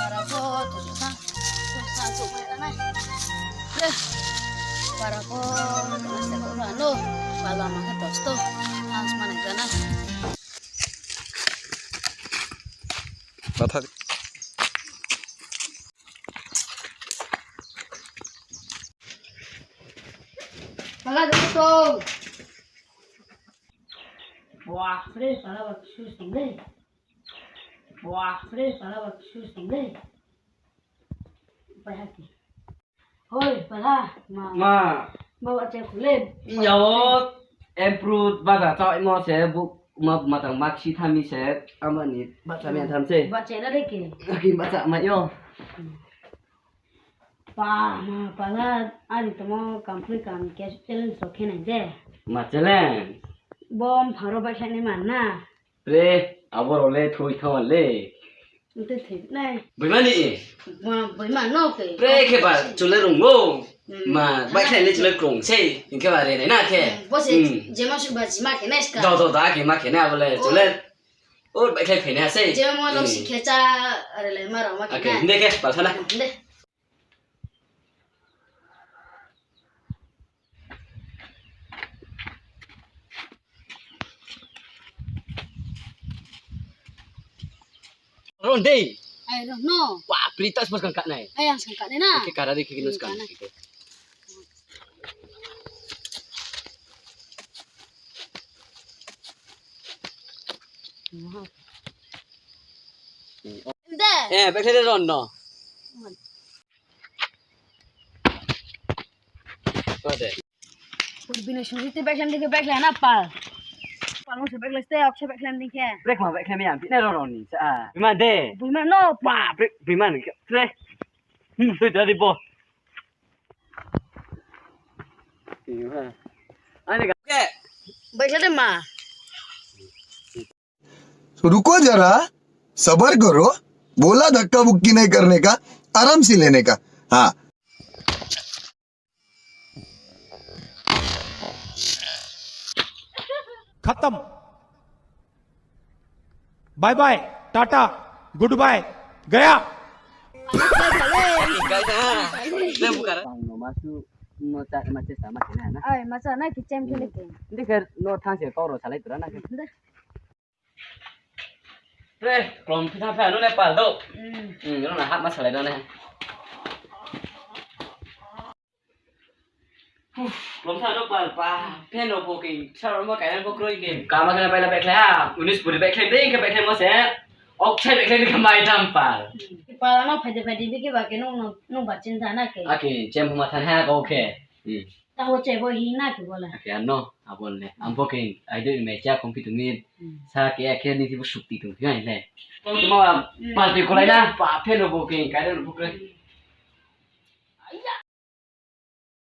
para ko to sa sumay na na. Para ko nasa ko ano, wala man ka tosto. Ang manay na. Bata. Pala dito. Wah, fresh pala wag shoes tingin. Wah, fresh pala wag shoes tingin. Pahaki. Hoy, pala mà bawa cek kulit. yếu em prut ba giả cho em mo sẽ bu mà thằng bác sĩ tham mi sẽ âm anh ấy bác sĩ miền tham sẽ Baca na deke. khi bác sĩ mà yêu Pa, pala ari tomo complete kan cash challenge sokhe na je. mà chơi lên Bom pharo ba khane manna. re abo rồi thôi thôi le Ute thik nai. bởi mà đi Ma bai ma no ke. pre cái bà chú lên rùng ngô mà bác sĩ lên chú lên rùng xe những cái bà này na cái Bose jema su ba jima ke na ska. đâu đâu đã cái mà cái nào lên chú lên ôi bác sĩ phải nè xe Jema lo sikhe cha are le mara ma ke ok na. nè cái bảo thân này De. rồi đi I don't know. wah berita semua kan kak này Ayang sangka ni na. oke karena di kini sekarang Kanan. gitu De. bác sĩ rồi nó có thể Bina shurite backland dike backland apa? Palmo se backland ste akshe backland dike. break mà vậy khi mình biết rồi rồi à vì mà đây Bima no pa. wow break vì mà break tôi ra đi bộ anh này ok Baiklah ma. रुको जरा सबर करो बोला धक्का बुक्की नहीं करने का आराम से लेने का हाँ खत्म bye bye tata good bye गया cái ra lên bukan nó masuk nó cak macam sama kena na Ay, masa na kicem kele ke. ini kan nó thang sẽ có rồi salai turun nak De. break kalau kita phải nó này pal đâu nó là hát masalah đó này belum tahu pal pa pen opo ke sao mà cái này có cười game cả mà cái này phải là back ha unis budi back đi cái back mà sẽ ok back đi cái mai đam pal Kepala no phade phade bike ba ke no bacin sana ke. okay jam pematahan ha có ok Tahu ce boy hina ke bola. okay ano abon le ambo ke idea meja komputer ni sa ke akhir ni tiba sukti tu kan le cuma parti ko lain pa pen opo ke cái đó opo ke Ayah.